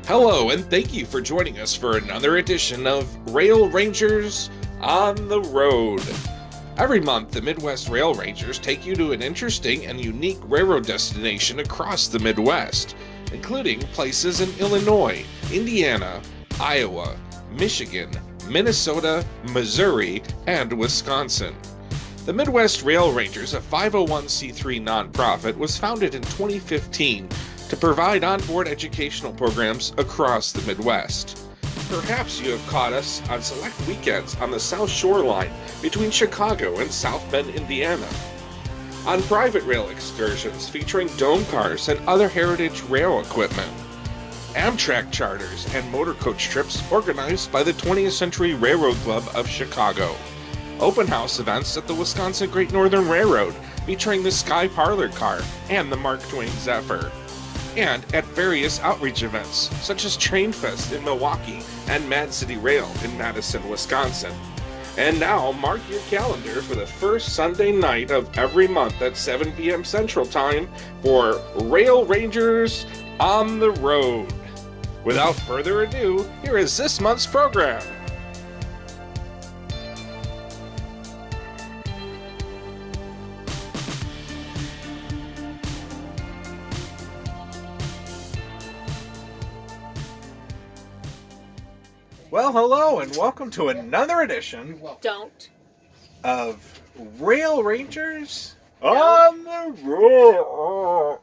Hello, and thank you for joining us for another edition of Rail Rangers on the Road. Every month, the Midwest Rail Rangers take you to an interesting and unique railroad destination across the Midwest, including places in Illinois, Indiana, Iowa, Michigan, Minnesota, Missouri, and Wisconsin. The Midwest Rail Rangers, a 501c3 nonprofit, was founded in 2015 to provide onboard educational programs across the Midwest. Perhaps you have caught us on select weekends on the South Shore Line between Chicago and South Bend, Indiana. On private rail excursions featuring dome cars and other heritage rail equipment. Amtrak charters and motor coach trips organized by the 20th Century Railroad Club of Chicago. Open house events at the Wisconsin Great Northern Railroad featuring the Sky Parlor car and the Mark Twain Zephyr. And at various outreach events, such as Train Fest in Milwaukee and Mad City Rail in Madison, Wisconsin. And now, mark your calendar for the first Sunday night of every month at 7 p.m. Central Time for Rail Rangers on the Road. Without further ado, here is this month's program. Well, hello, and welcome to another edition of Rail Rangers on the Road.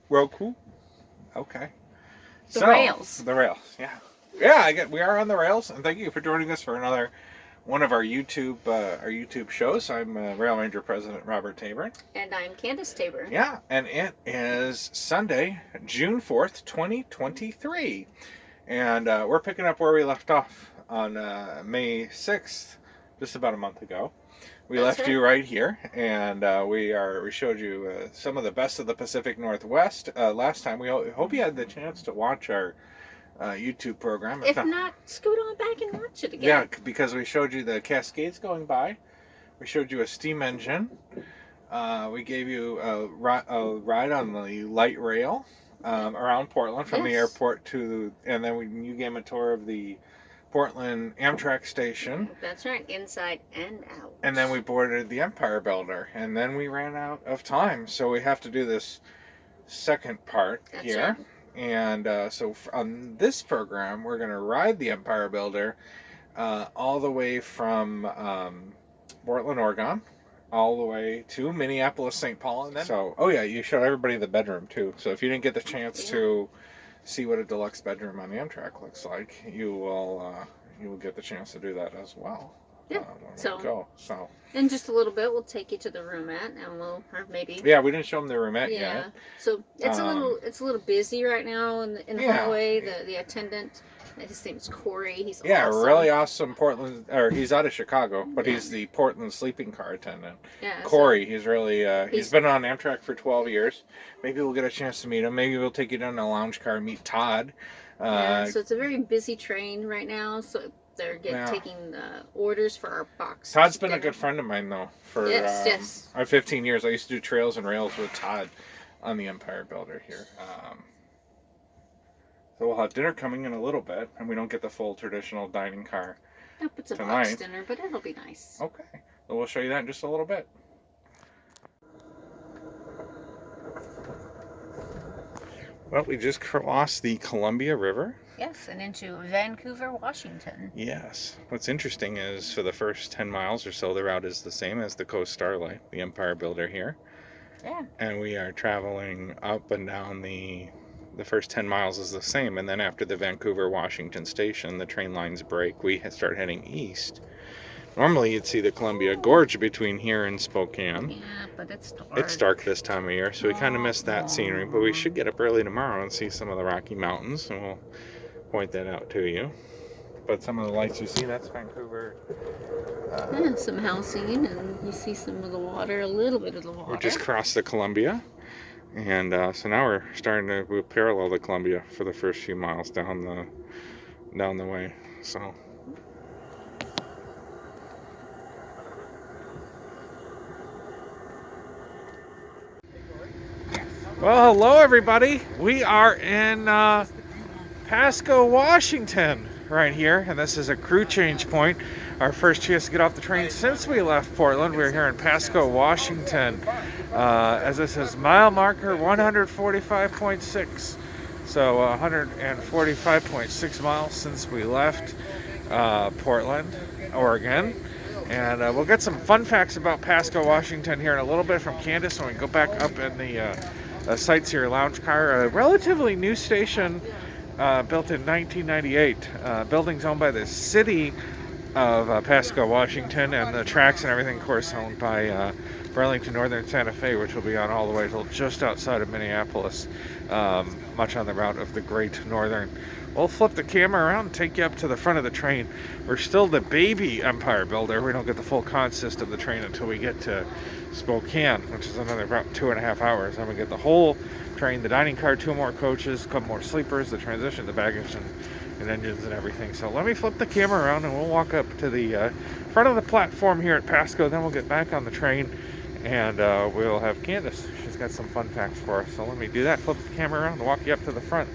Roku? Okay. The rails. The rails, yeah. Yeah, we are on the rails, and thank you for joining us for another one of our YouTube shows. I'm Rail Ranger President Robert Tabor. And I'm Candace Tabor. Yeah, and it is Sunday, June 4th, 2023. And we're picking up where we left off on May 6th, just about a month ago. We left you right here, and we showed you some of the best of the Pacific Northwest last time. We hope you had the chance to watch our YouTube program. If not, scoot on back and watch it again. Yeah, because we showed you the Cascades going by. We showed you a steam engine. We gave you a ride on the light rail around Portland from the airport and then you gave a tour of the Portland Amtrak station. That's right, inside and out. And then we boarded the Empire Builder, and then we ran out of time, so we have to do this second part here. Right. And so on this program, we're going to ride the Empire Builder all the way from Portland, Oregon, all the way to Minneapolis, St. Paul, and then. So, you showed everybody the bedroom too. So if you didn't get the chance to see what a deluxe bedroom on the Amtrak looks like, you will get the chance to do that as well. Yeah. So in just a little bit, we'll take you to the roomette, and or maybe. Yeah, we didn't show them the roomette yet. Yeah. So it's a little busy right now in the hallway. The attendant, his name's Corey. He's awesome. Really awesome Portland. Or he's out of Chicago, but he's the Portland sleeping car attendant. Yeah. Corey, he's really he's been on Amtrak for 12 years. Maybe we'll get a chance to meet him. Maybe we'll take you down to a lounge car and meet Todd. So it's a very busy train right now. So they're taking orders for our box. Todd's been a good friend of mine, though, for yes. 15 years. I used to do trails and rails with Todd on the Empire Builder here. So we'll have dinner coming in a little bit, and we don't get the full traditional dining car Nope, it's a box dinner, but it'll be nice. Okay. So we'll show you that in just a little bit. Well, we just crossed the Columbia River. Yes, and into Vancouver, Washington. Yes. What's interesting is for the first 10 miles or so, the route is the same as the Coast Starlight, the Empire Builder here. Yeah. And we are traveling up and down the first 10 miles is the same. And then after the Vancouver, Washington station, the train lines break. We start heading east. Normally, you'd see the Columbia Gorge between here and Spokane. Yeah, but it's dark. It's dark this time of year, so we kind of missed that scenery. But we should get up early tomorrow and see some of the Rocky Mountains, and we'll point that out to you. But some of the lights you see, that's Vancouver. Some housing, and you see some of the water, a little bit of the water. We just crossed the Columbia, and so now we're starting to parallel the Columbia for the first few miles down the way. So. Well, hello everybody. We are in Pasco, Washington right here, and this is a crew change point. Our first chance to get off the train since we left Portland. We're here in Pasco, Washington. As this is mile marker 145.6. So 145.6 miles since we left Portland, Oregon. And we'll get some fun facts about Pasco, Washington here in a little bit from Candace when we go back up in the Sightseer Lounge car. A relatively new station built in 1998. Building's owned by the city of Pasco, Washington, and the tracks and everything, of course, owned by Burlington Northern Santa Fe, which will be on all the way till just outside of Minneapolis, much on the route of the Great Northern. We'll flip the camera around and take you up to the front of the train. We're still the baby Empire Builder. We don't get the full consist of the train until we get to Spokane, which is another about 2.5 hours. Then we get the whole train, the dining car, 2 more coaches, a couple more sleepers, the transition, the baggage, and engines and everything. So let me flip the camera around and we'll walk up to the front of the platform here at Pasco. Then we'll get back on the train and we'll have Candace. She's got some fun facts for us. So let me do that, flip the camera around and walk you up to the front.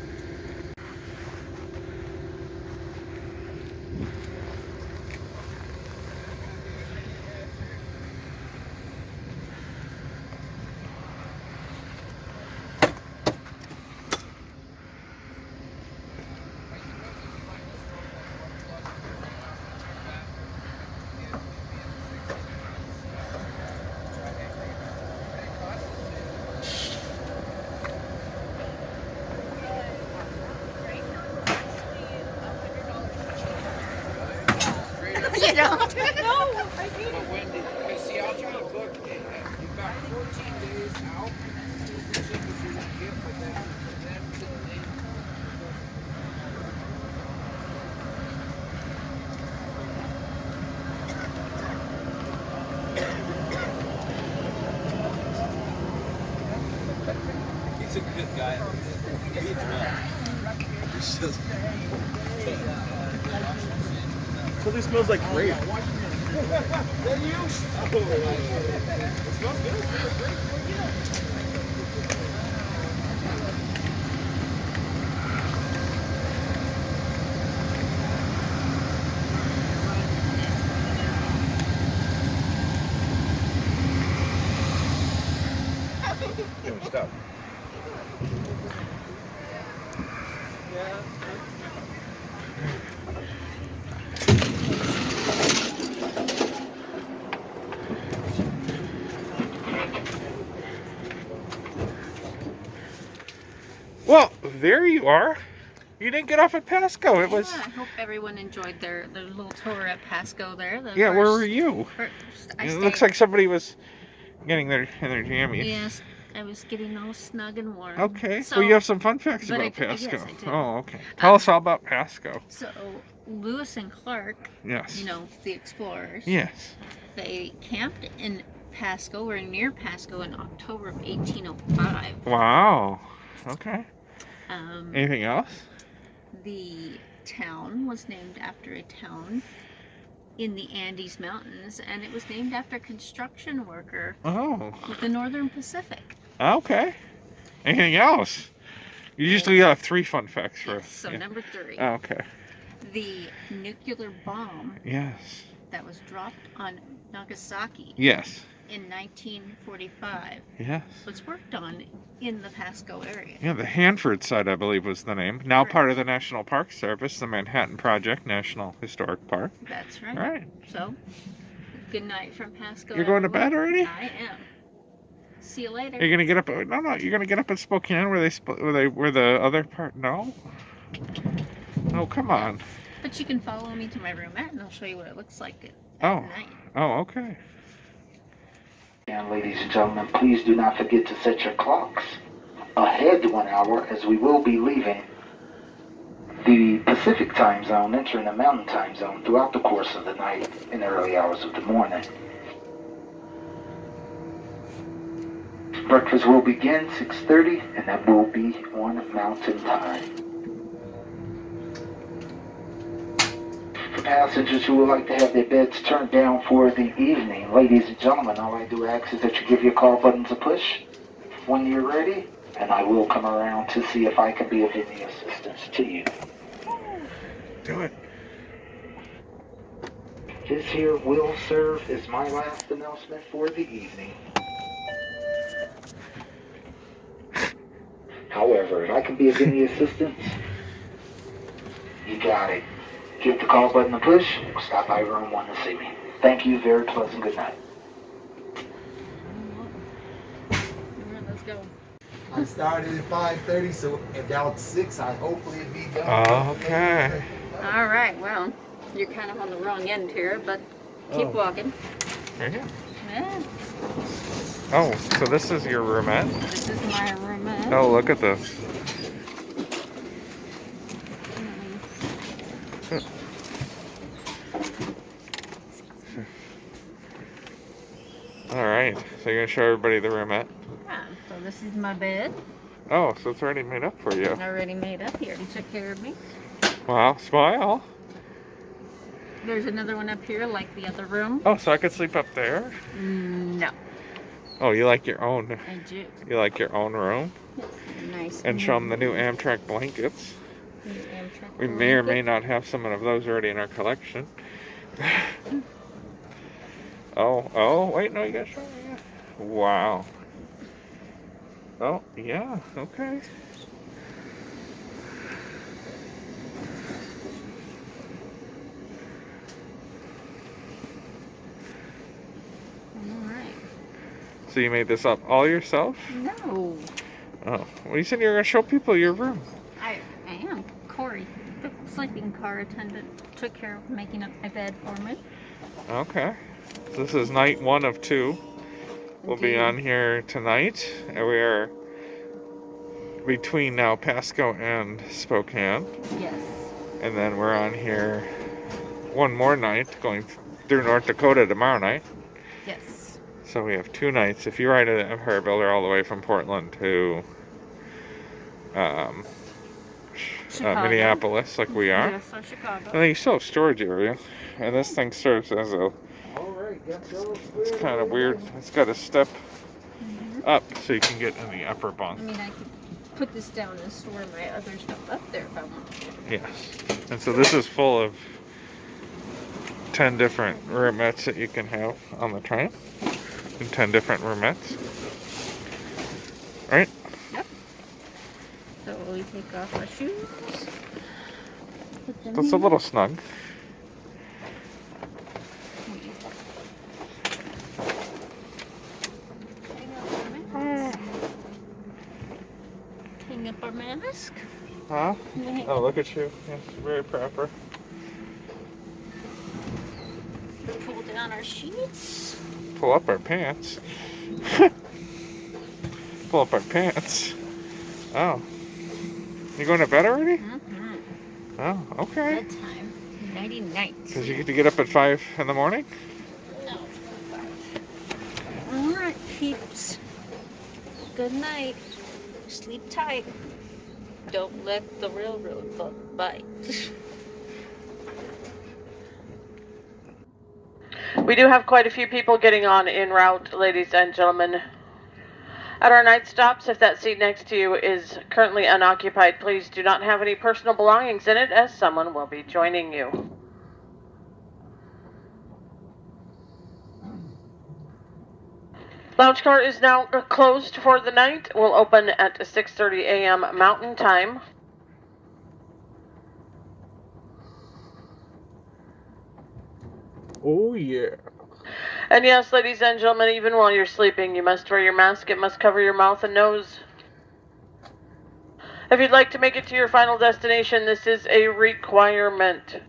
You don't? No, I didn't. But when did, because see, I'll try to book it. You've got 14 days out. It's the cheapest you can get with them to the lake. He's a good guy. He's just... Something smells like grape. Is that you? It smells good. It smells great. Doing stuff. Well, there you are. You didn't get off at Pasco. It was. Yeah, I hope everyone enjoyed their little tour at Pasco there. Yeah, where were you? It looks like somebody was getting in their jammies. Yes, I was getting all snug and warm. Okay. So, well, you have some fun facts but about Pasco. Yes, I did. Oh, okay. Tell us all about Pasco. So, Lewis and Clark, Yes. you know, the explorers, Yes. they camped in Pasco or near Pasco in October of 1805. Wow. Okay. Um, Anything else? The town was named after a town in the Andes Mountains, and it was named after a construction worker Oh. with the Northern Pacific. Okay. Anything else? You usually have 3 fun facts for us. Yes, so Yeah. number 3, Okay. the nuclear bomb Yes. that was dropped on Nagasaki Yes. in 1945 Yes. was worked on in the Pasco area. Yeah, the Hanford site, I believe, was the name. Now Correct. part of the National Park Service, the Manhattan Project National Historic Park. That's right. All right. So, good night from Pasco. You're going to bed everyone. already? I am. See you later. You're gonna get up? No. You're gonna get up in Spokane where the other part? No. No, come on. But you can follow me to my roomette, and I'll show you what it looks like at Oh. night. Oh, okay. And ladies and gentlemen, please do not forget to set your clocks ahead 1 hour, as we will be leaving the Pacific time zone, entering the Mountain time zone throughout the course of the night in the early hours of the morning. Breakfast will begin 6:30, and that will be on Mountain time. For passengers who would like to have their beds turned down for the evening, ladies and gentlemen, all I do ask is that you give your call buttons a push when you're ready, and I will come around to see if I can be of any assistance to you. Do it. This here will serve as my last announcement for the evening. However, if I can be of any assistance, you got it. Give the call button a push, or stop by room 1 to see me. Thank you, very pleasant good night. Alright, let's go. I started at 5:30, so about 6, I hopefully it'll be done. Okay. Alright, well, you're kind of on the wrong end here, but keep walking. Right here. Yeah, Oh, so this is your roomette? this is my roomette. Oh, look at this. Alright, so you're gonna show everybody the roomette? Yeah, so this is my bed. Oh, so it's already made up for you. Already made up here. He took care of me. Wow, smile. There's another one up here, like the other room. Oh, so I could sleep up there? No, Oh, you like your own, I do. you like your own room? Nice. And show them the new Amtrak blankets. Amtrak We may or may blanket. not have some of those already in our collection. Oh, wait, no, you gotta show me. Wow. Oh, yeah, okay. Alright. So you made this up all yourself? No, Oh, well, you said you were gonna show people your room. I am. Corey, the sleeping car attendant, took care of making up my bed for me. Okay. This is night 1 of 2. We'll be Indeed. on here tonight, and we are between now Pasco and Spokane. Yes. And then we're on here one more night, going through North Dakota tomorrow night. Yes. So we have 2 nights. If you ride an Empire Builder all the way from Portland to Chicago. Minneapolis, like we are, Yeah, so Chicago. and then you still have storage area. And this thing serves as a, Alright, got those it's squared kind of away. weird. It's got a step Mhm. up so you can get in the upper I bunk. mean, I could put this down and store my other stuff up there if I want to. Yes. And so this is full of 10 different roomettes that you can have on the train. And 10 different roomettes. Right? So we take off our shoes. Put them That's a here. little snug. Hang up our mask. Huh? Hang Oh, look at you. Yes, very proper. Pull down our sheets. Pull up our pants. Pull up our pants. Oh. You going to bed already? Mm-hmm. Oh, okay. Bedtime. Nighty night. Because you get to get up at 5 in the morning? No. All right, peeps. Good night. Sleep tight. Don't let the railroad bug bite. We do have quite a few people getting on en route, ladies and gentlemen. At our night stops, if that seat next to you is currently unoccupied, please do not have any personal belongings in it, as someone will be joining you. Lounge car is now closed for the night. We'll open at 6:30 a.m. Mountain Time. Oh, yeah. And yes, ladies and gentlemen, even while you're sleeping, you must wear your mask. It must cover your mouth and nose. If you'd like to make it to your final destination, this is a requirement.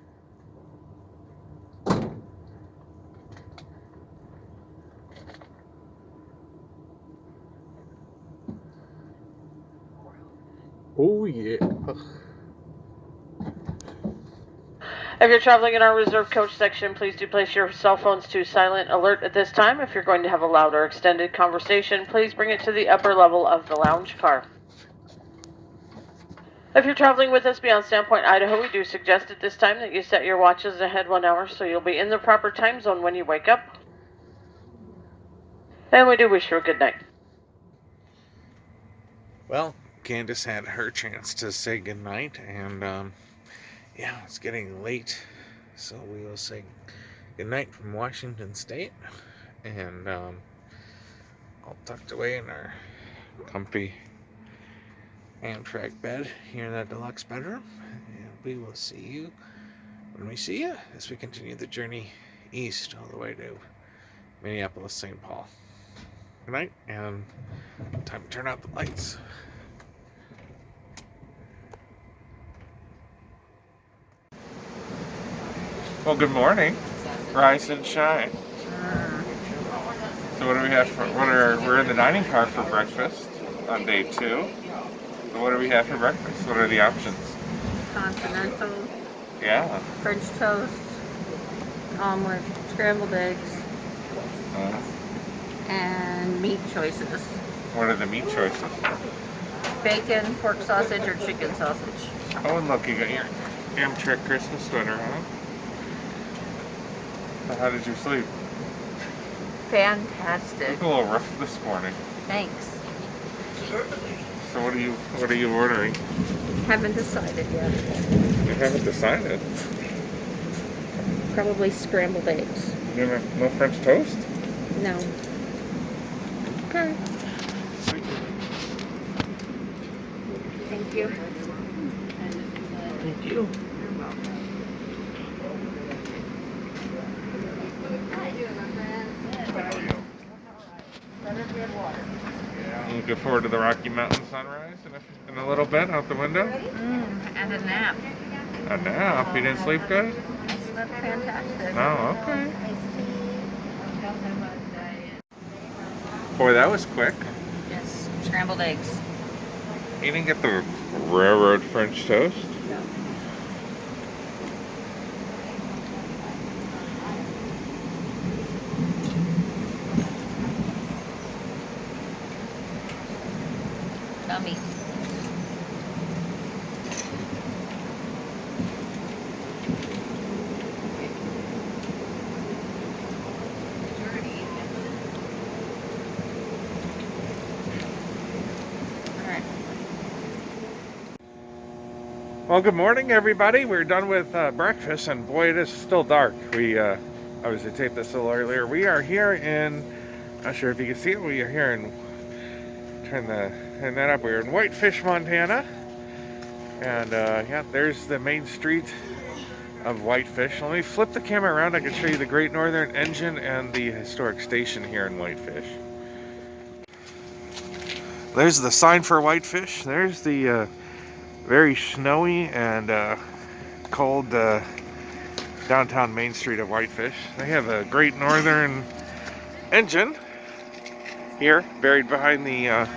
Oh, yeah. If you're traveling in our reserved coach section, please do place your cell phones to silent alert at this time. If you're going to have a loud or extended conversation, please bring it to the upper level of the lounge car. If you're traveling with us beyond Sandpoint, Idaho, we do suggest at this time that you set your watches ahead 1 hour so you'll be in the proper time zone when you wake up. And we do wish you a good night. Well, Candace had her chance to say goodnight, and yeah, it's getting late, so we will say goodnight from Washington State, and all tucked away in our comfy Amtrak bed here in that deluxe bedroom, and we will see you when we see you as we continue the journey east all the way to Minneapolis, St. Paul. Good night, and time to turn out the lights. Well, good morning. Rise and shine. So what do we have for, we're in the dining car for breakfast on day 2. So what do we have for breakfast? What are the options? Continental, Yeah. French toast, omelet, scrambled eggs, and meat choices. What are the meat choices? Bacon, pork sausage, or chicken sausage. Oh, and look, you got your Amtrak Christmas sweater, huh? So how did you sleep? Fantastic. A little rough this morning. Thanks. So what are you ordering? Haven't decided yet. You haven't decided. Probably scrambled eggs. You have no French toast? No. Okay. Thank you. Thank you. Looking forward to the Rocky Mountain sunrise in a little bit out the window. And a nap. A nap? You didn't sleep good? I slept fantastic. Oh, okay. Boy, that was quick. Yes, scrambled eggs. You didn't get the railroad French toast? No. Yummy. Well, good morning, everybody. We're done with breakfast, and boy, it is still dark. We obviously taped this a little earlier. We are here in, not sure if you can see it, we are here in, turn that up, we're in Whitefish, Montana. And yeah, there's the main street of Whitefish. Let me flip the camera around. I can show you the Great Northern Engine and the historic station here in Whitefish. There's the sign for Whitefish. There's the very snowy and cold downtown Main Street of Whitefish. They have a Great Northern Engine here, buried behind the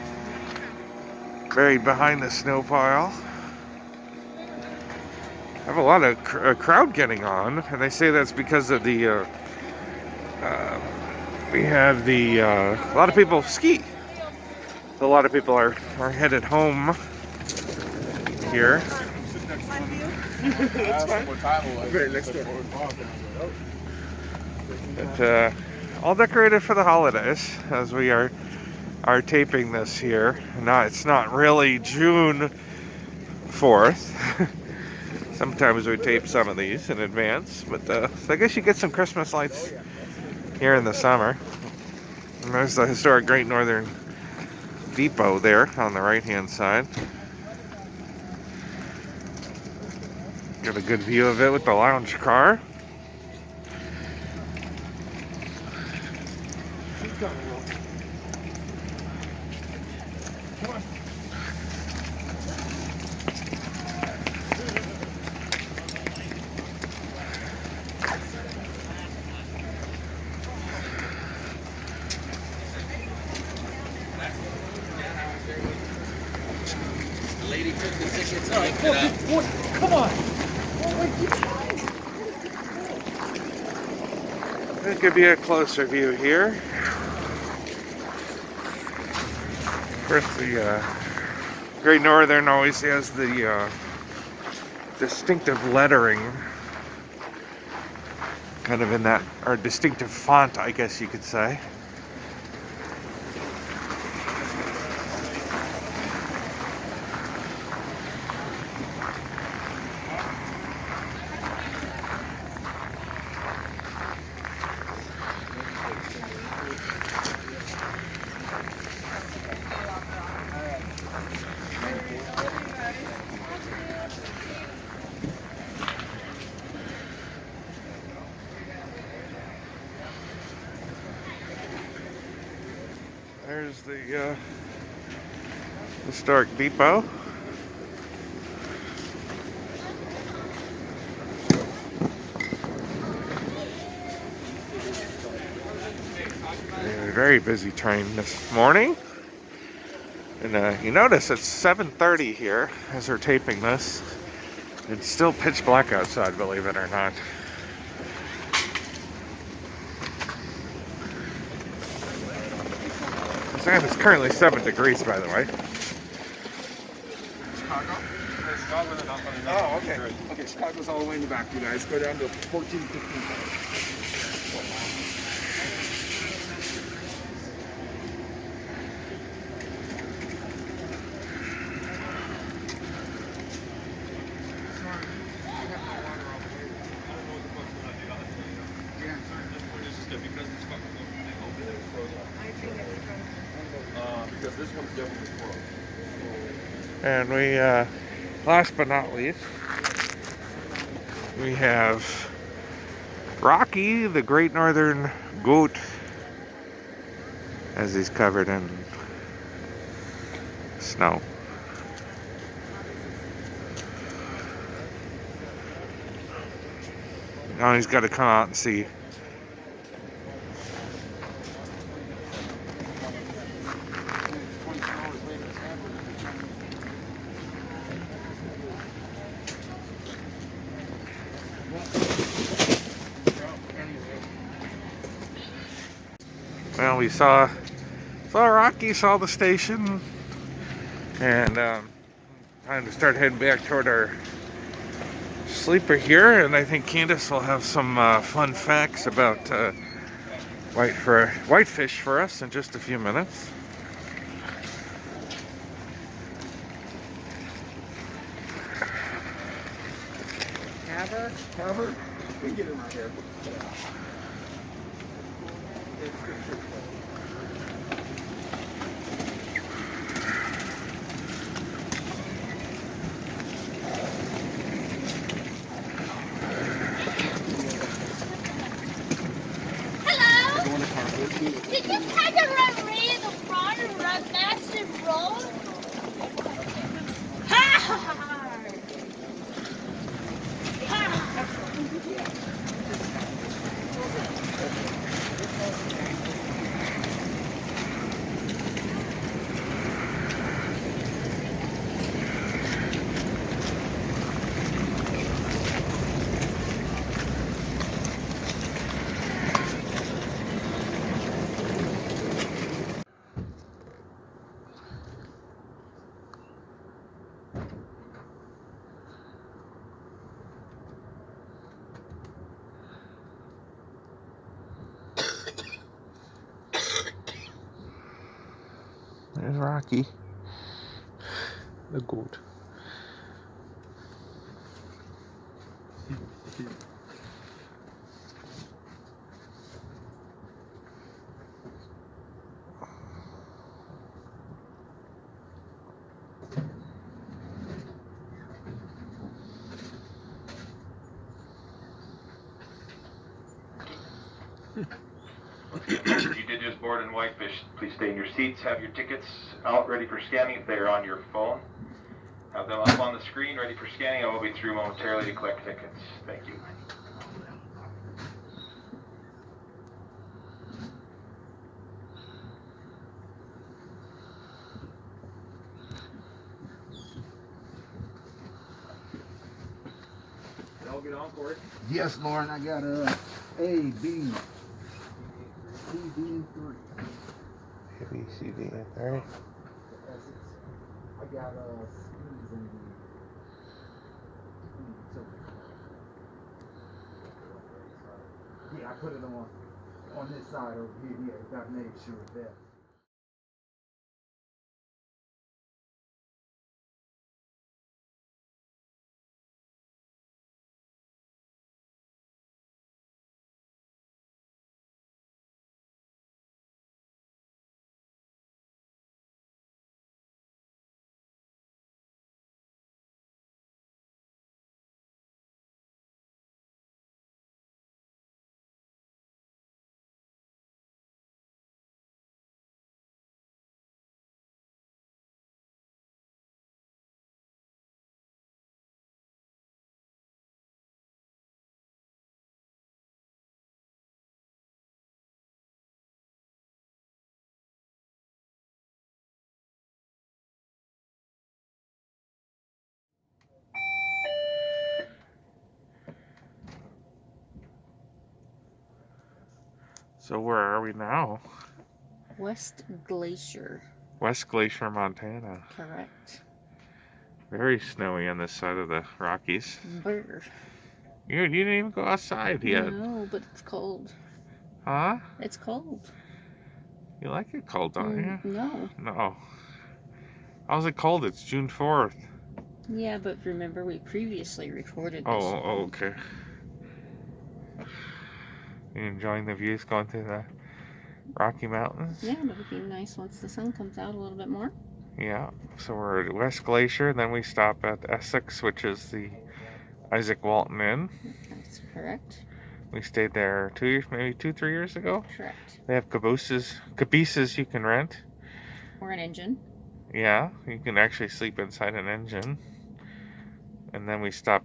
snow pile. I have a lot of crowd getting on, and they say that's because of the we have the a lot of people ski. A lot of people are headed home here. But all decorated for the holidays as we are taping this here. Now it's not really June 4th. Sometimes we tape some of these in advance, but so I guess you get some Christmas lights here in the summer. And there's the historic Great Northern Depot there on the right-hand side. Got a good view of it with the lounge car. Lady took the tickets. Come on. I'll give you a closer view here. Of course, the Great Northern always has the distinctive lettering, kind of in that, or distinctive font, I guess you could say. the historic depot. A very busy train this morning. And you notice it's 7:30 here as we're taping this. It's still pitch black outside, believe it or not. It's currently 7 degrees, by the way. Chicago? Oh, okay. Okay, Chicago's all the way in the back, you guys. Go down to 14, 15. Because this one's definitely frozen. And we, last but not least, we have Rocky, the Great Northern Goat, as he's covered in snow. Now he's got to come out and see. Well, we saw Rocky, saw the station, and time to start heading back toward our sleeper here. And I think Candace will have some fun facts about whitefish for us in just a few minutes. Cover? We can get him right here. Did you kind of run right in the front and run massive road? Ha ha ha! There's Rocky, the goat. If you did just board in Whitefish, please stay in your seats. Have your tickets out ready for scanning if they're on your phone. Have them up on the screen ready for scanning. I will be through momentarily to collect tickets. Thank you. Y'all get on, Corey? Yes, Lauren, I got A, B, C, D, and 3. A, B, C, D, and 3. I got skis and yeah, I put it on this side over here. Yeah, got made sure of that. So where are we now? West Glacier. West Glacier, Montana. Correct. Very snowy on this side of the Rockies. Brr. You didn't even go outside yet. No, but it's cold. Huh? It's cold. You like it cold, don't you? No. No. How's it cold? It's June 4th. Yeah, but remember we previously recorded this. Oh, okay. You enjoying the views going through the Rocky Mountains? Yeah, it would be nice once the sun comes out a little bit more. Yeah. So we're at West Glacier, then we stop at Essex, which is the Isaac Walton Inn. That's correct. We stayed there 2 years, maybe 2-3 years ago. Correct. They have cabooses you can rent. Or an engine. Yeah, you can actually sleep inside an engine. And then we stop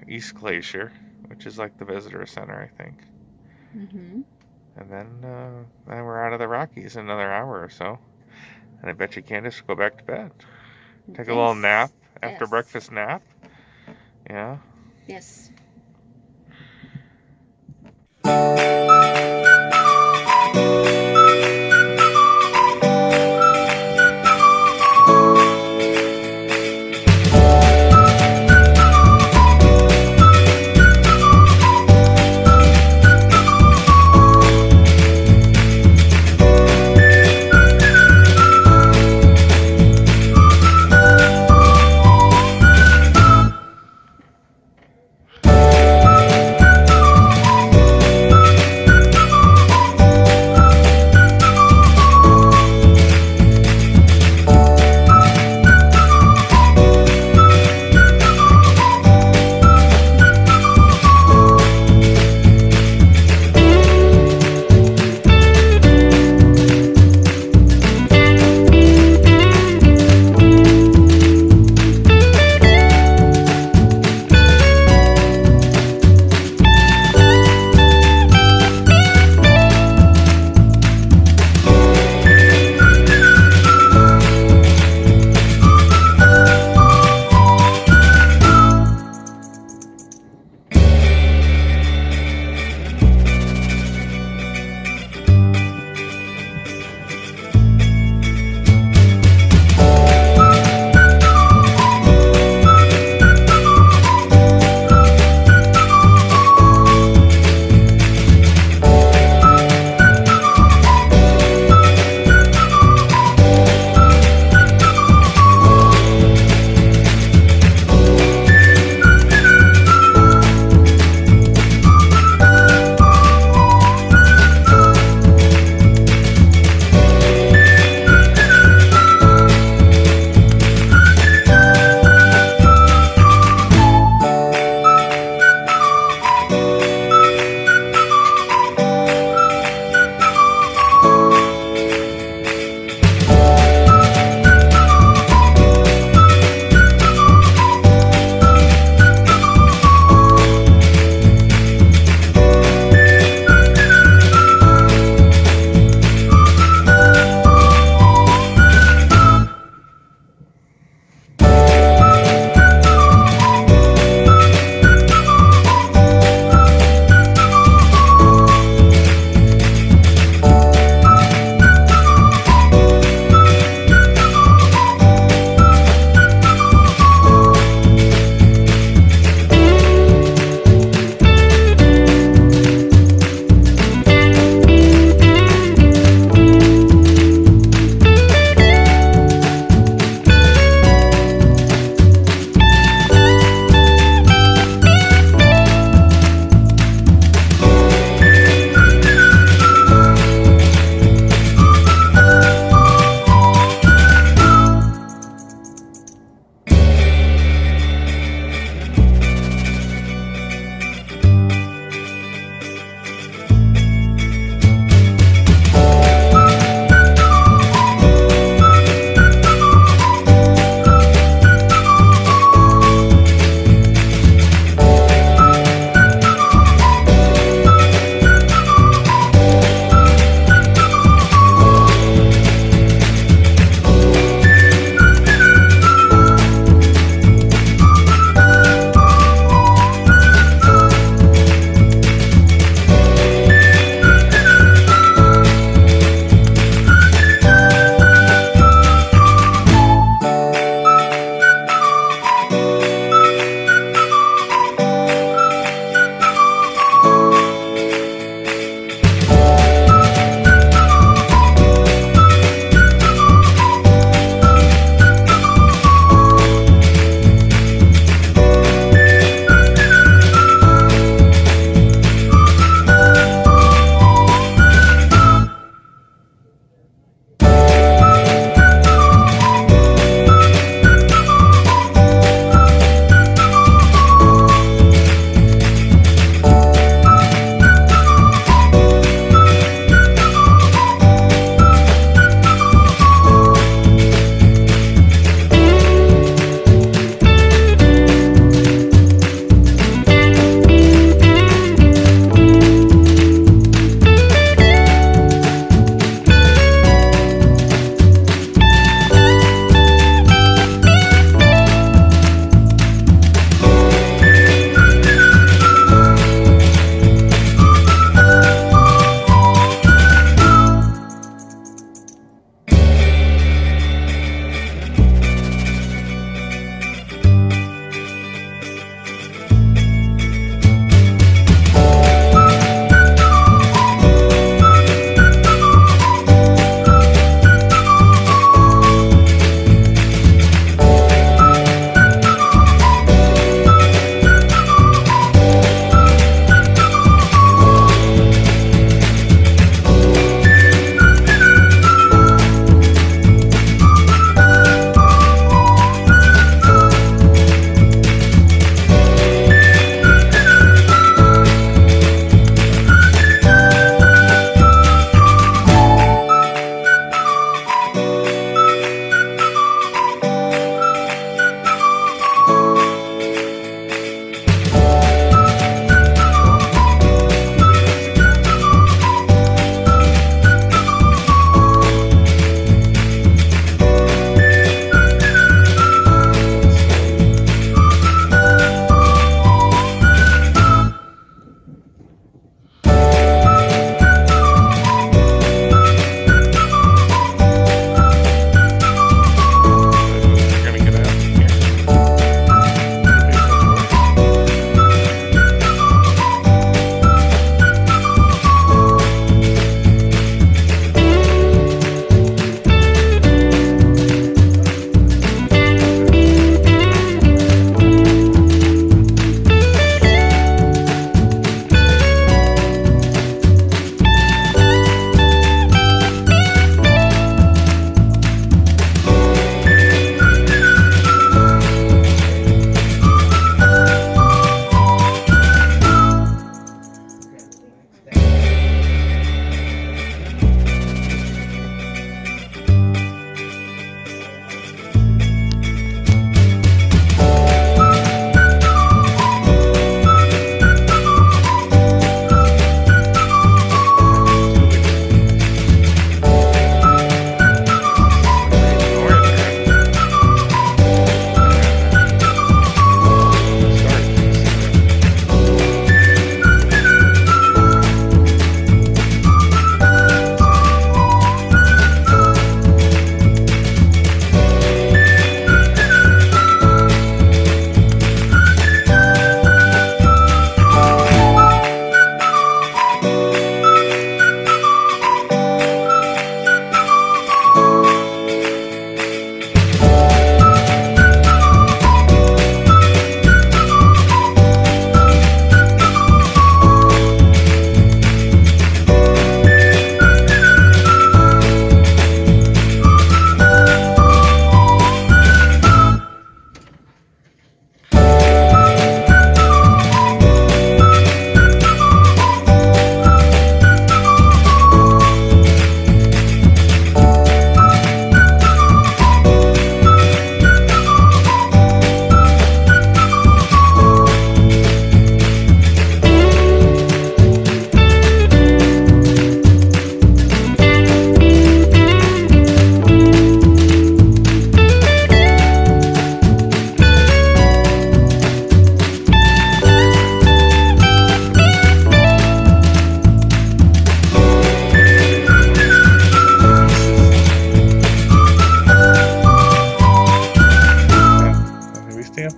East Glacier, which is like the visitor center, I think. Mm-hmm. And then we're out of the Rockies in another hour or so. And I bet you Candace will go back to bed. Take a little nap after breakfast nap. Yeah. Yes.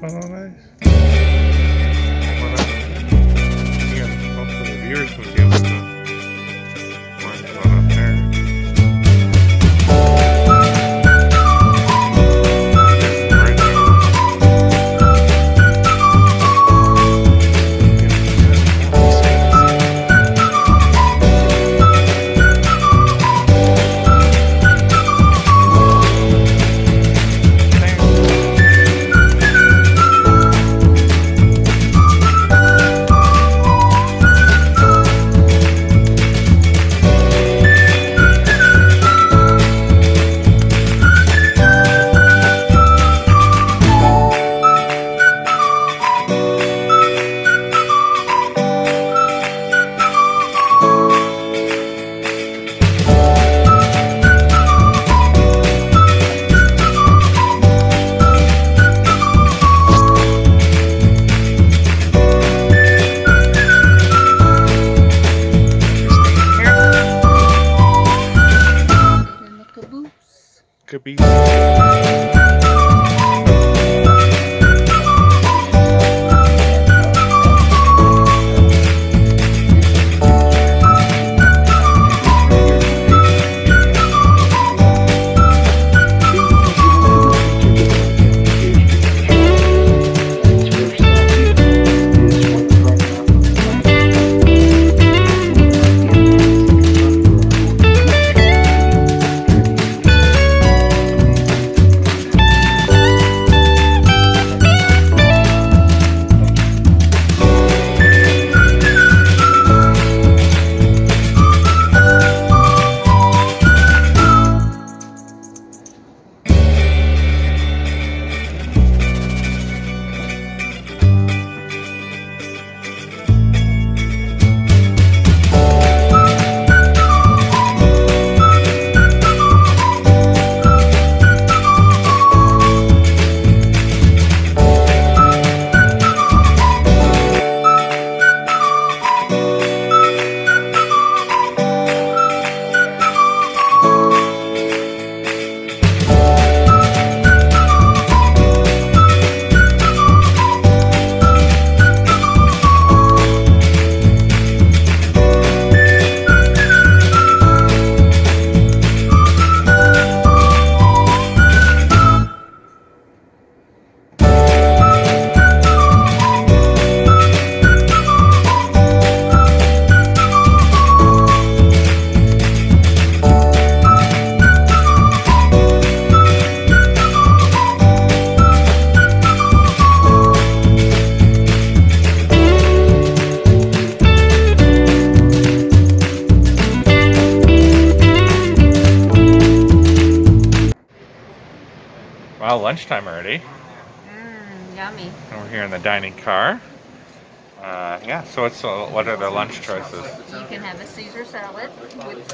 Oh, nice. Again, hopefully the viewers can see what the orange one up there. Could be. Wow, lunchtime already. Yummy. And we're here in the dining car. Yeah, so what are the lunch choices? You can have a Caesar salad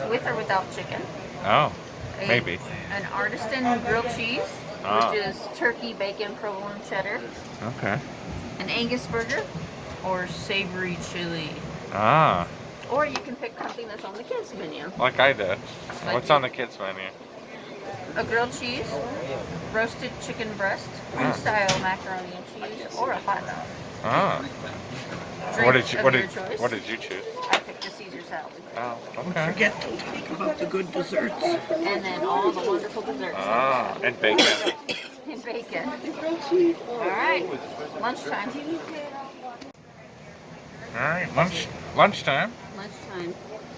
with or without chicken. Oh, maybe. An artisan grilled cheese, which is turkey, bacon, provolone, cheddar. Okay. An Angus burger, or savory chili. Ah. Or you can pick something that's on the kids menu. Like I did. Like What's on the kids menu? A grilled cheese, roasted chicken breast, style macaroni and cheese, or a hot dog. Ah. Drink What did you choose? I picked the Caesar salad. Oh, okay. Forget to talk about the good desserts. And then all the wonderful desserts. Ah, and bacon. And bacon. All right, lunchtime. All right, lunchtime. Lunchtime.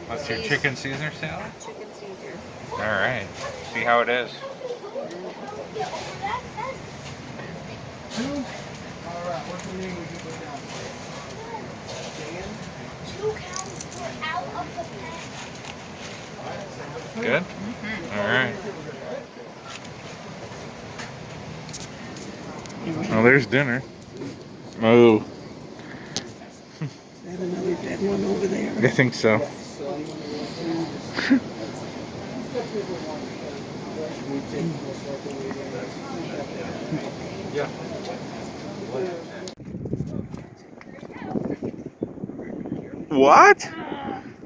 That's your chicken Caesar salad? Chicken Caesar. All right. See how it is. Good? All right. Well, there's dinner. Oh. Is that another dead one over there? I think so. What?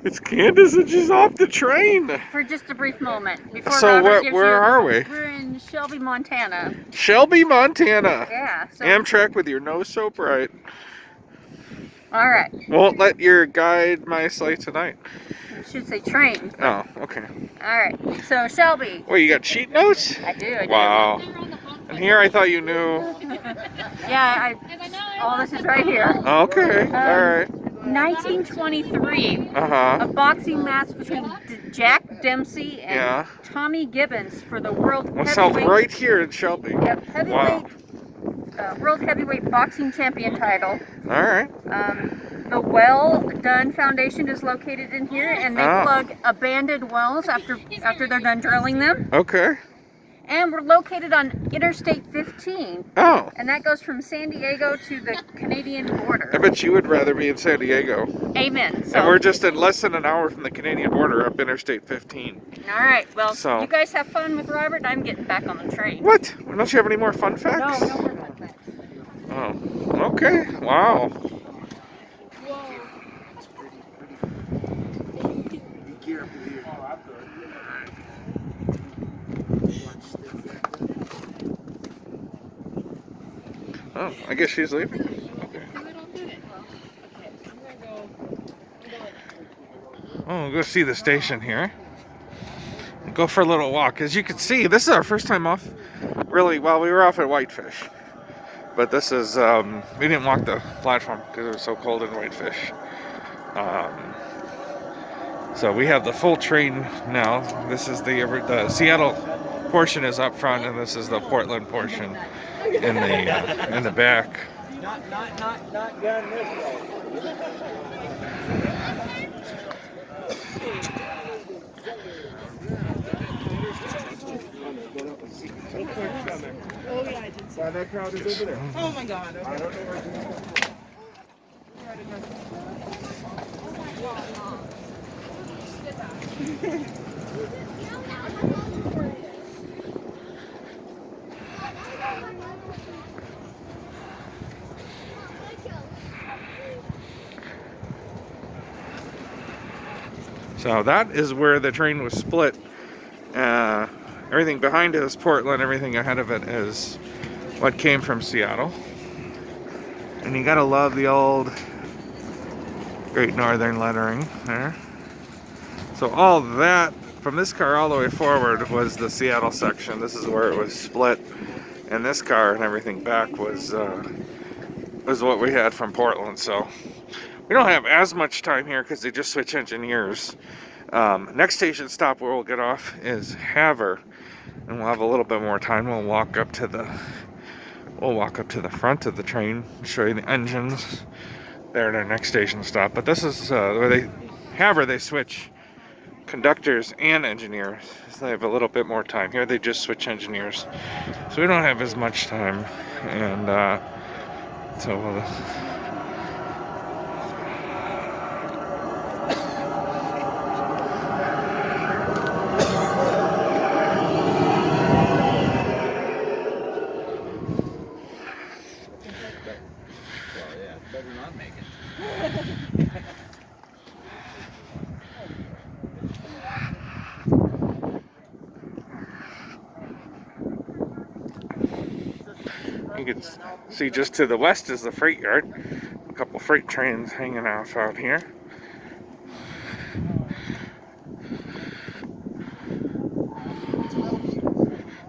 It's Candace and she's off the train. For just a brief moment. Before So Robert gives where you, are we? We're in Shelby, Montana. Shelby, Montana. Yeah. So, Amtrak with your nose so bright. all right. Won't let your guide my sleigh tonight. I should say train. Oh, okay. All right. So Shelby. Wait, you got sheet notes? I do. Wow. And here I thought you knew. Yeah. All this is right here. Okay. All right. 1923. Uh-huh. A boxing match between Jack Dempsey and Yeah. Tommy Gibbons for the world What's held heavyweight. right here in Shelby. Yep, heavyweight. Wow. World heavyweight boxing champion title. All right. The Well Done Foundation is located in here, and they plug abandoned wells after they're done drilling them. Okay. And we're located on Interstate 15. Oh. And that goes from San Diego to the Canadian border. I bet you would rather be in San Diego. Amen. So, And we're just in less than an hour from the Canadian border up Interstate 15. all right. Well, So- you guys have fun with Robert. I'm getting back on the train. What? Don't you have any more fun No, facts? no more fun facts. Oh. Okay. Wow. Be careful here. Oh, I guess she's leaving. Okay. Oh, we'll go see the station here. Go for a little walk. As you can see, this is our first time off. Really, well, we were off at Whitefish. But this is, we didn't walk the platform because it was so cold in Whitefish. So we have the full train now. This is the Seattle portion is up front, and this is the Portland portion in the back. Not done this way. Oh yeah, I did see. That crowd is over there. Oh my God. I don't know where So that is where the train was split. Everything behind it is Portland, everything ahead of it is what came from Seattle. And you gotta love the old Great Northern lettering there. So all that, from this car all the way forward, was the Seattle section. This is where it was split. And this car and everything back was what we had from Portland. So we don't have as much time here because they just switch engineers. Next station stop where we'll get off is Havre, and we'll have a little bit more time. We'll walk up to the front of the train, show you the engines there at our next station stop. But this is where Havre they switch conductors and engineers, so they have a little bit more time. Here they just switch engineers, so we don't have as much time, and so we'll you can see just to the west is the freight yard. A couple freight trains hanging out here.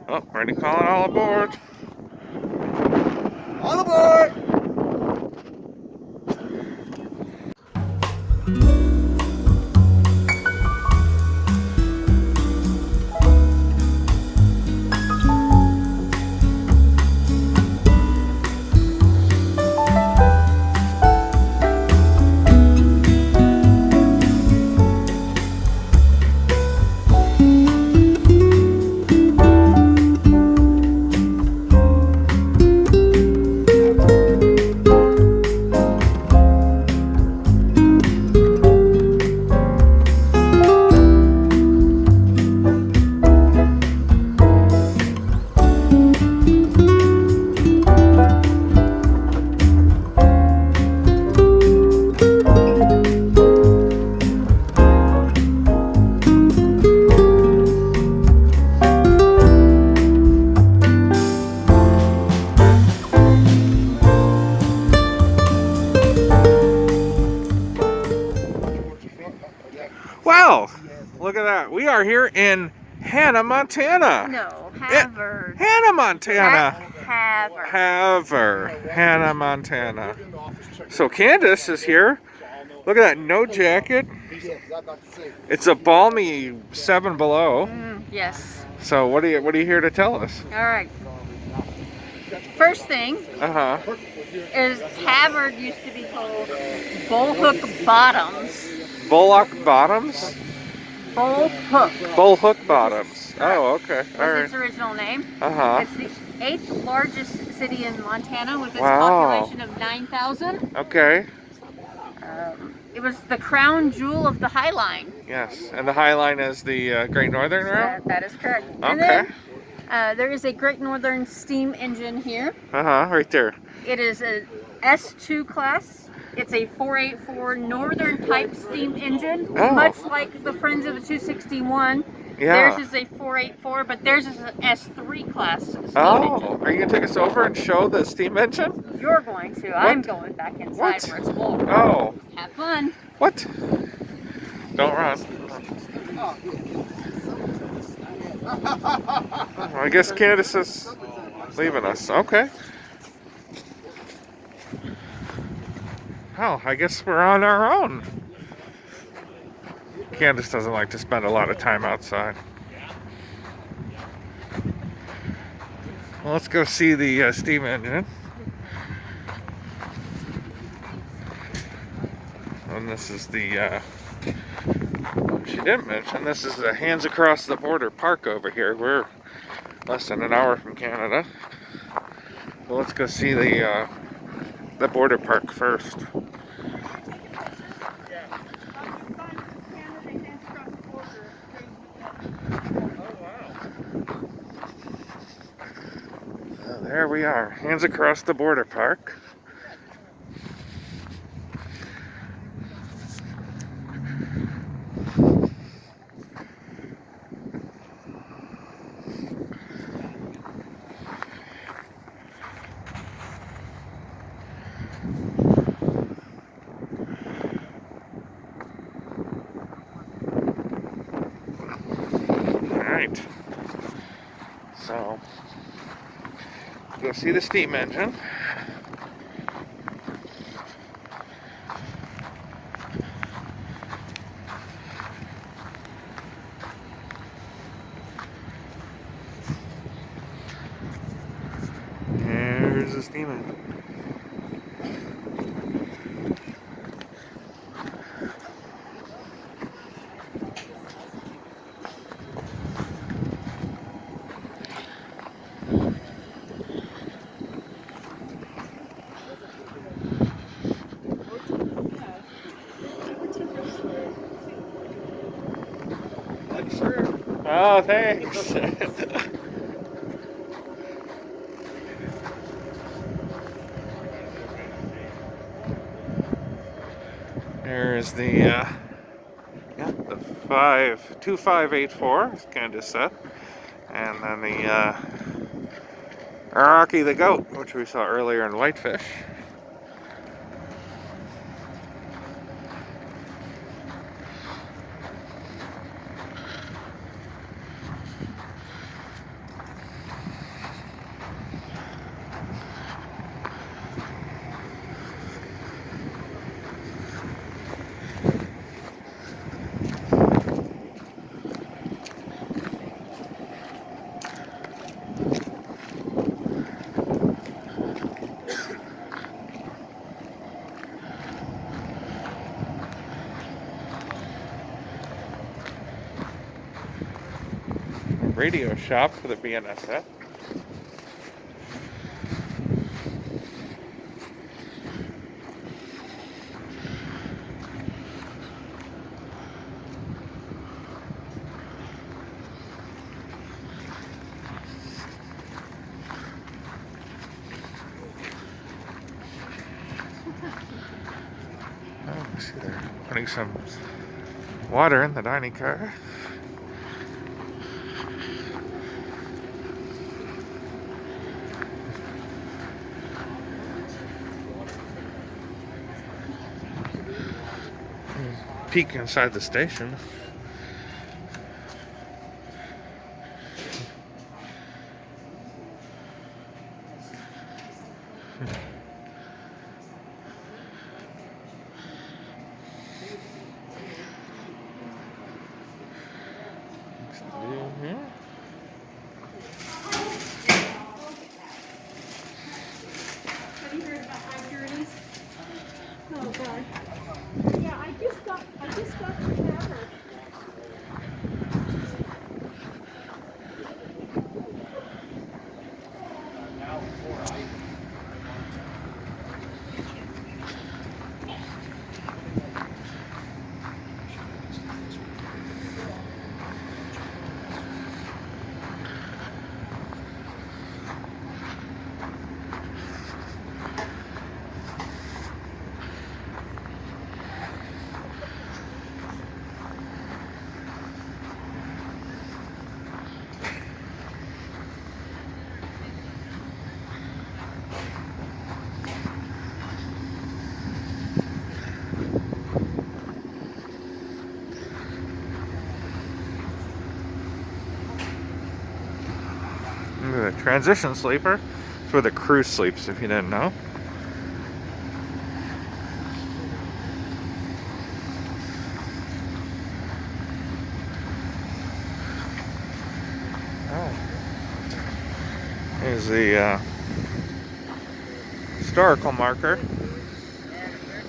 Oh, ready calling all aboard. All aboard! that. We are here in Hannah, Montana. No, Havre. Hannah, Montana. Havre. Havre, Hannah, Montana. So Candace is here. Look at that, no jacket. It's a balmy 7 below. Yes. So what are you here to tell us? All right. First thing is Havre used to be called Bullhook Bottoms. Bullock Bottoms? Bullhook. Bullhook Bottoms. Oh, okay. All Was right. its original name. Uh-huh. It's the 8th largest city in Montana with its Wow. population of 9,000. Okay. It was the crown jewel of the High Line. Yes, and the High Line is the Great Northern Route? That is correct. Okay. And then there is a Great Northern steam engine here. Right there. It is a S2 class. It's a 484 Northern type steam engine, much like the Friends of the 261. Yeah. Theirs is a 484, but theirs is an S3 class steam engine. Are you going to take us over and show the steam engine? You're going to. I'm going back inside for its wall. Oh. Have fun. What? Don't run. I guess Candace is leaving us. Okay. Oh, I guess we're on our own. Candace doesn't like to spend a lot of time outside. Well, let's go see the steam engine. And this is the, she didn't mention, this is the Hands Across the Border Park over here. We're less than an hour from Canada. Well, let's go see the border park first. There we are, Hands Across the Border Park. Alright, so go see the steam engine. There's the steam engine. Oh, thanks. There's the 2584, as Candace said, and then the Rocky the goat, which we saw earlier in Whitefish. Radio shop for the BNSF. Oh, I see they're putting some water in the dining car. Peek inside the station. The transition sleeper. It's where the crew sleeps, if you didn't know. Here's the historical marker.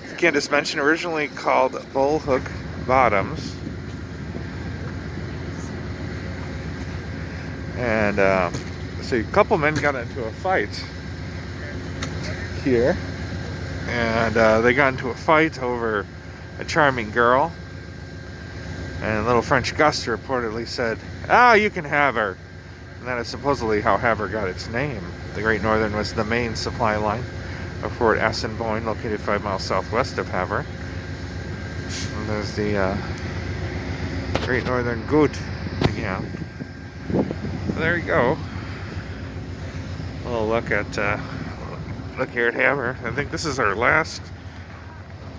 As Candace mentioned, originally called Bullhook Bottoms. And so a couple men got into a fight here. And they got into a fight over a charming girl. And little French Gus reportedly said, "Ah, you can have her." And that is supposedly how Havre got its name. The Great Northern was the main supply line of Fort Assiniboine, located 5 miles southwest of Havre. And there's the Great Northern Goat again. So there you go. A little look at look here at Havre. I think this is our last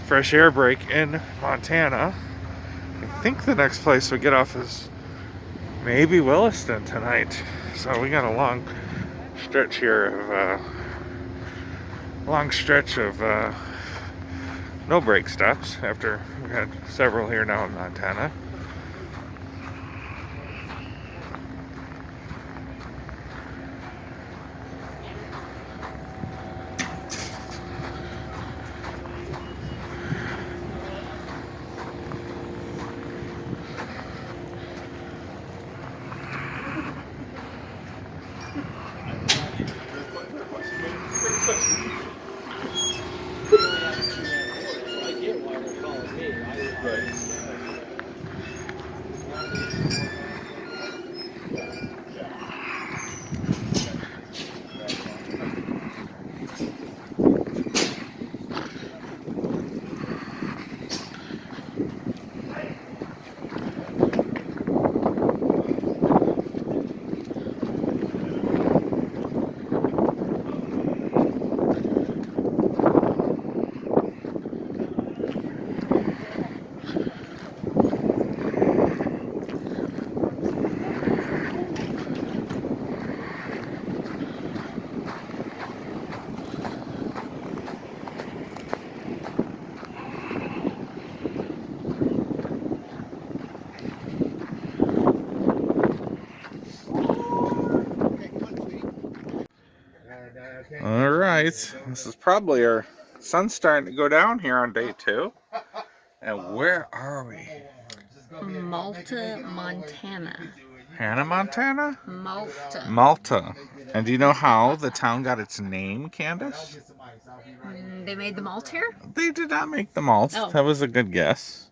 fresh air break in Montana. I think the next place we get off is maybe Williston tonight. So we got a long stretch here of no brake stops after we've had several here now in Montana. All right, this is probably our sun's starting to go down here on day 2. And where are we? Malta, Montana. Hannah, Montana? Malta. Malta. And do you know how the town got its name, Candace? They made the malt here? They did not make the malt. Oh. That was a good guess.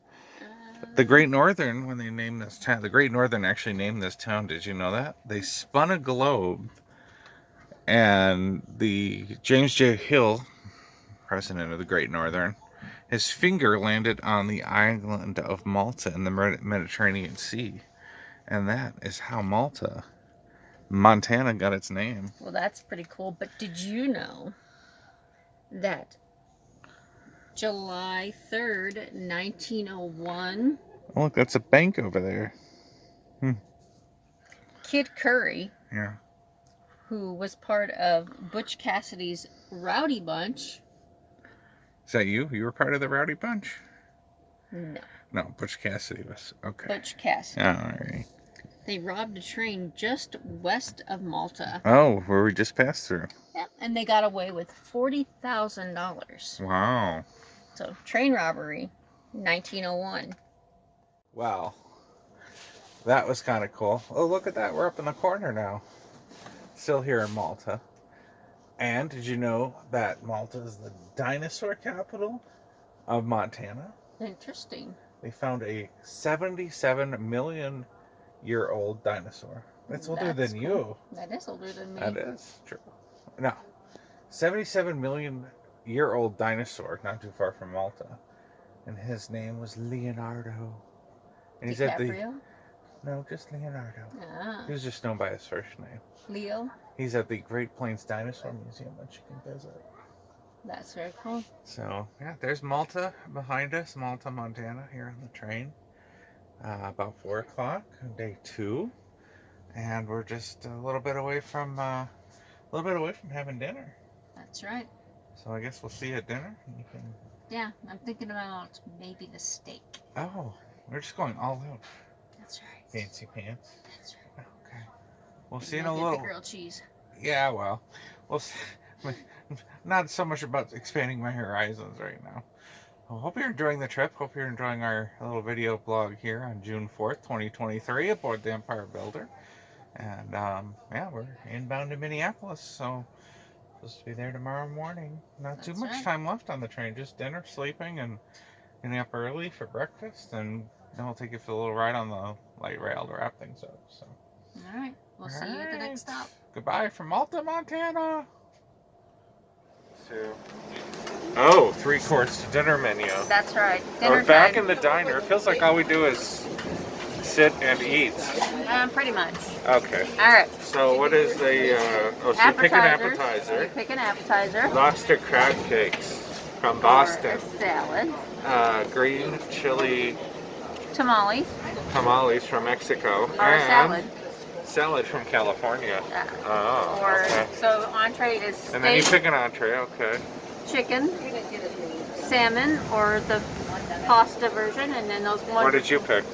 The Great Northern, when they named this town, the Great Northern actually named this town. Did you know that? They spun a globe, and the James J. Hill, president of the Great Northern, his finger landed on the island of Malta in the Mediterranean Sea. And that is how Malta, Montana, got its name. Well, that's pretty cool. But did you know that July 3rd, 1901... Oh, look, that's a bank over there. Kid Curry, Yeah. who was part of Butch Cassidy's Rowdy Bunch... Is that you? You were part of the Rowdy Bunch? No. No, Butch Cassidy was. Okay. Butch Cassidy. All right. They robbed a train just west of Malta. Oh, where we just passed through. Yep, and they got away with $40,000. Wow. So, train robbery, 1901. Wow. That was kind of cool. Oh, look at that. We're up in the corner now. Still here in Malta. And did you know that Malta is the dinosaur capital of Montana? Interesting. They found a 77-million-year-old dinosaur. That's older That's than cool. you. That is older than me. That is true. No. 77-million-year-old dinosaur, not too far from Malta. And his name was Leonardo. And he's at the... DiCaprio? No, just Leonardo. Ah, He was just known by his first name. Leo? He's at the Great Plains Dinosaur Museum, which you can visit. That's very cool. So, yeah, there's Malta behind us, Malta, Montana, here on the train. About 4 o'clock, day 2. And we're just a little bit away from having dinner. That's right. So I guess we'll see you at dinner. You can... Yeah, I'm thinking about maybe the steak. Oh, we're just going all out. That's right. Fancy pants. That's right. Okay. We'll see you in a Get little... the grilled cheese. Yeah, well, we'll see. Not so much about expanding my horizons right now. I hope you're enjoying the trip. Hope you're enjoying our little video blog here on June 4th, 2023 aboard the Empire Builder. And, yeah, we're inbound to Minneapolis, so supposed to be there tomorrow morning. Not too much time left on the train, just dinner, sleeping, and getting up early for breakfast, and then we'll take you for a little ride on the light rail to wrap things up. So, All right. We'll see you at the next stop. goodbye from Malta, Montana. Oh, 3 course to dinner menu. That's right. We're back in the diner. It feels like all we do is sit and eat. Pretty much. Okay. All right. So what is the, so you pick an appetizer. You pick an appetizer. Lobster crab cakes from Boston. Or a salad. Green chili Tamales. tamales from Mexico. Or a salad. Salad from California. Oh, Or, okay. so entree is steak, And then you pick an entree, okay. chicken, salmon, or the pasta version, and then those ones. What did you pick?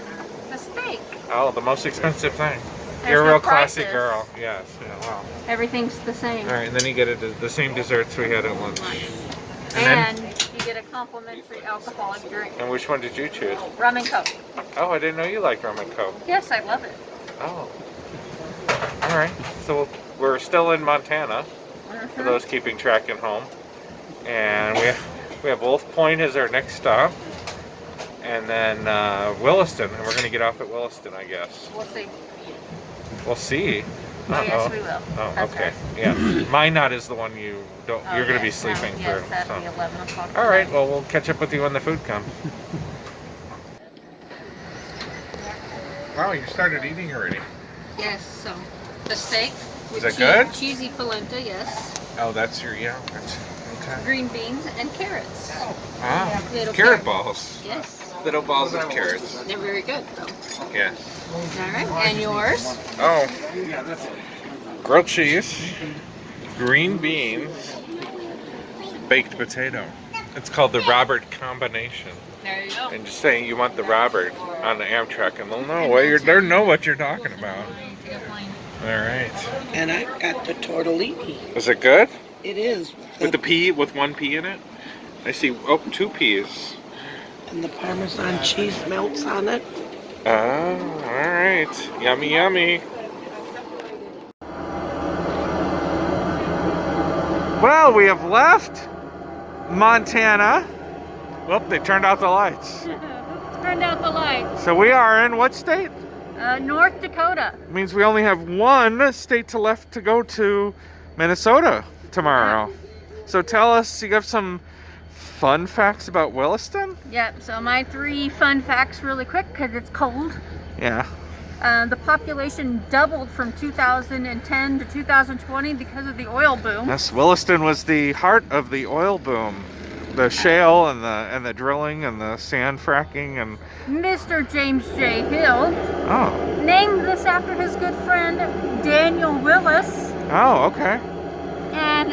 The steak. Oh, the most expensive thing. There's You're a no real classy prices. girl. Yes, yeah, wow. Everything's the same. All right, and then you get the same desserts we had at lunch. And you get a complimentary alcoholic drink. And which one did you choose? Rum and Coke. Oh, I didn't know you liked rum and Coke. Yes, I love it. Oh. All right, so we're still in Montana, for those keeping track at home. And we have Wolf Point as our next stop. And then Williston, and we're going to get off at Williston, I guess. We'll see. We'll see. Oh, yes, we will. Oh, That's okay. right. Yeah. Minot is the one you don't. Oh, you're going to be yes, no, sleeping yes, through. that'll So. be 11 o'clock All right. tonight. Well, we'll catch up with you when the food comes. Wow, you started eating already. Yes, so the steak with Is it good? cheesy polenta, yes. Oh, that's your That's, okay. Green beans and carrots. Ah, Little carrot balls. Yes. Little balls of carrots. They're very good, though. Yes. All right, and yours? Oh. Grilled cheese, green beans, baked potato. It's called the Robert combination. There you go. And just saying you want the Robert on the Amtrak, and they'll know what you're talking about. All right. And I got the tortellini. Is it good? It is. With the pea, with 1 pea in it? I see. Oh, 2 peas. And the Parmesan cheese melts on it. Oh, all right. Yummy, yummy. Well, we have left Montana. Whoop, they turned out the lights. Turned out the light. So we are in what state? North Dakota. Means we only have 1 state left to go to, Minnesota, tomorrow. So tell us, you have some fun facts about Williston? Yep, so my 3 fun facts really quick, because it's cold. Yeah. The population doubled from 2010 to 2020 because of the oil boom. Yes, Williston was the heart of the oil boom. The shale and the drilling and the sand fracking and... Mr. James J. Hill Oh. named this after his good friend Daniel Willis. Oh, okay. And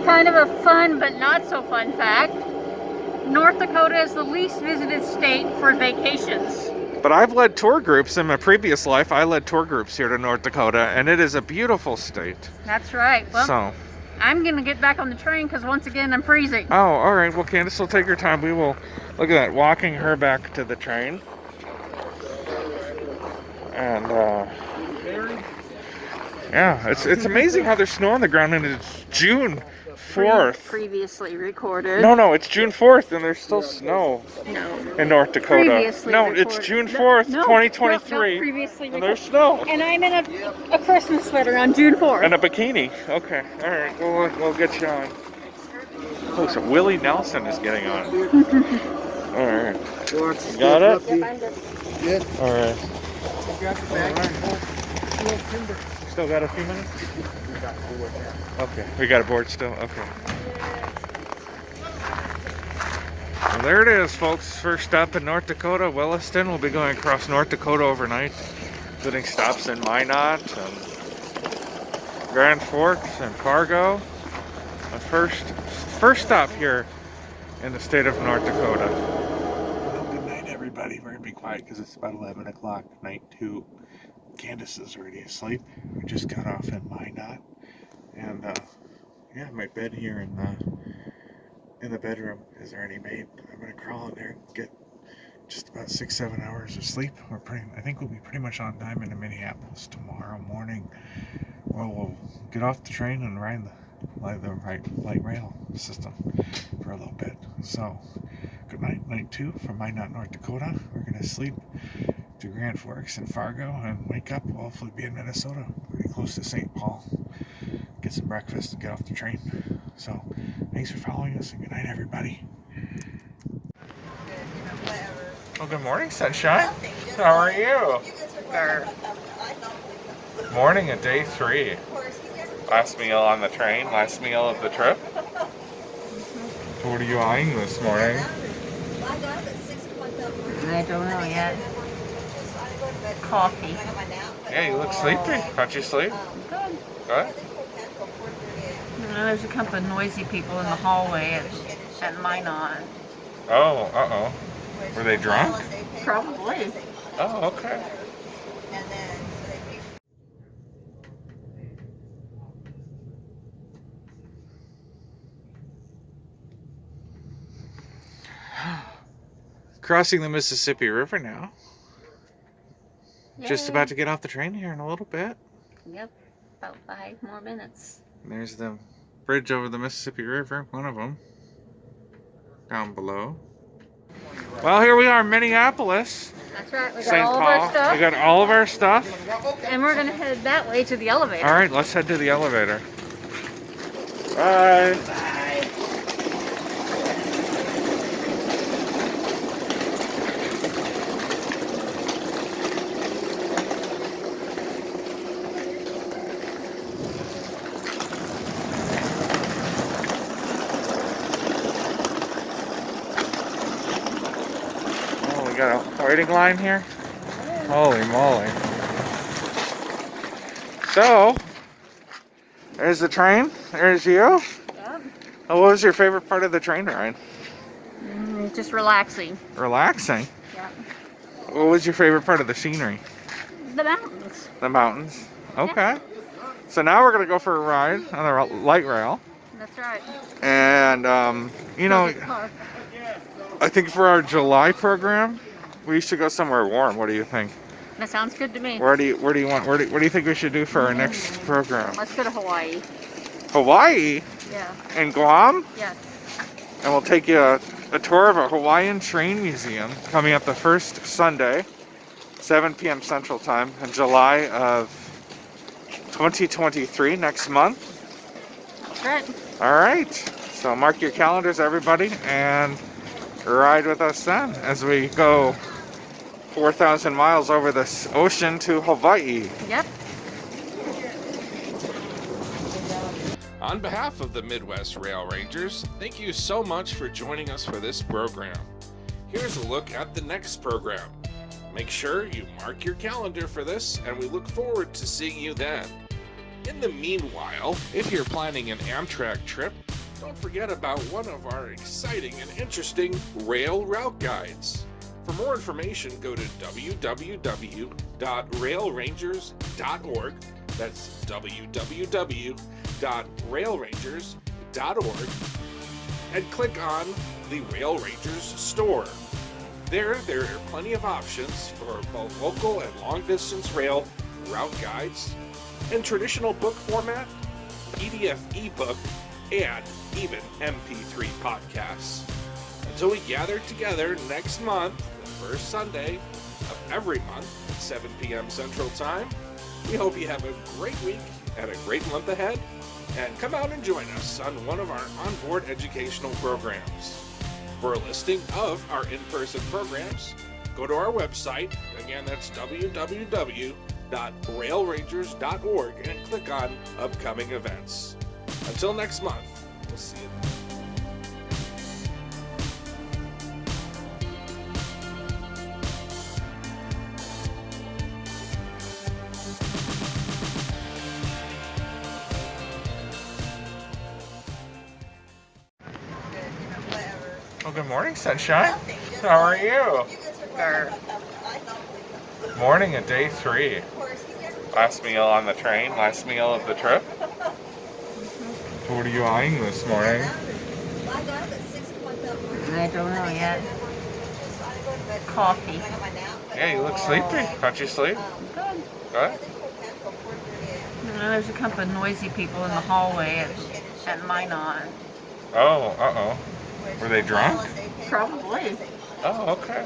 kind of a fun but not so fun fact, North Dakota is the least visited state for vacations. But I've led tour groups in my previous life. I led tour groups here to North Dakota, and it is a beautiful state. That's right. Well, So, I'm going to get back on the train because once again I'm freezing. oh, all right. Well, Candace will take her time. We will, look at that, walking her back to the train. And Yeah, it's amazing how there's snow on the ground and it's June 4th. Previously recorded. No, it's June 4th and there's still snow No. in North Dakota. Previously No, recorded. it's June 4th, No, 2023. No, previously and there's recorded. snow. And I'm in a Christmas sweater on June 4th. And a bikini. Okay, all right, we'll get you on. Oh, so Willie Nelson is getting on. All right. Got it? Good. All right. Still got a few minutes? Okay, we got a board still? Okay. Well, there it is, folks. First stop in North Dakota, Williston. We'll be going across North Dakota overnight, including stops in Minot and Grand Forks and Fargo. The first stop here in the state of North Dakota. Well, good night, everybody. We're going to be quiet because it's about 11 o'clock, night 2. Candace is already asleep. We just got off in Minot. And, yeah, my bed here in the bedroom is already made. I'm going to crawl in there and get just about 6-7 hours of sleep. I think we'll be pretty much on time into Minneapolis tomorrow morning. Well, we'll get off the train and ride the light rail system for a little bit. So, good night, night 2 from Minot, North Dakota. We're going to sleep to Grand Forks and Fargo and wake up. We'll hopefully be in Minnesota, pretty close to St. Paul. Get some breakfast and get off the train. So, thanks for following us and good night, everybody. Well, good morning, sunshine. How are you? Morning of day 3. Last meal on the train, last meal of the trip. So what are you eyeing this morning? I don't know yet. Coffee. Yeah, you look sleepy. How'd you sleep? Good. Good? There's a couple of noisy people in the hallway at Minot. Oh, uh-oh. Were they drunk? Probably. Oh, okay. Crossing the Mississippi River now. Yay. Just about to get off the train here in a little bit. Yep, about 5 more minutes. And there's the bridge over the Mississippi River, one of them, down below. Well, here we are in Minneapolis. That's right, we got St. all of Paul. our stuff. We got all of our stuff. And we're gonna head that way to the elevator. All right, let's head to the elevator. Bye. Got a waiting line here. Holy moly. So, there's the train. There's you. Yep. Oh, what was your favorite part of the train ride? Just relaxing. Relaxing? Yeah. What was your favorite part of the scenery? The mountains. The mountains. Okay. So now we're going to go for a ride on the light rail. That's right. And, you know, I think for our July program, we should go somewhere warm. What do you think? That sounds good to me. What do you think we should do for our next program? Let's go to Hawaii. Hawaii? Yeah. And Guam? Yes. And we'll take you a tour of a Hawaiian train museum coming up the first Sunday, 7 p.m. Central Time in July of 2023, next month. That's right. All right. So mark your calendars, everybody, and ride with us then as we go 4,000 miles over this ocean to Hawaii. Yep. On behalf of the Midwest Rail Rangers, thank you so much for joining us for this program. Here's a look at the next program. Make sure you mark your calendar for this, and we look forward to seeing you then. In the meanwhile, if you're planning an Amtrak trip, don't forget about one of our exciting and interesting rail route guides. For more information, go to www.railrangers.org. That's www.railrangers.org, and click on the Rail Rangers store. There are plenty of options for both local and long-distance rail route guides, in traditional book format, PDF ebook, and even MP3 podcasts. Until we gather together next month, the first Sunday of every month at 7 p.m. Central Time, we hope you have a great week and a great month ahead, and come out and join us on one of our onboard educational programs. For a listing of our in-person programs, go to our website. Again, that's www.railrangers.org and click on upcoming events. Until next month, we'll see you then. Well, good morning, sunshine. How are you? Morning of day 3. Last meal on the train, last meal of the trip. What are you eyeing this morning? I don't know yet. Coffee. Yeah, you look sleepy. How'd you sleep? Good. Good? There's a couple of noisy people in the hallway at Minot. Oh, uh-oh. Were they drunk? Probably. Oh, okay.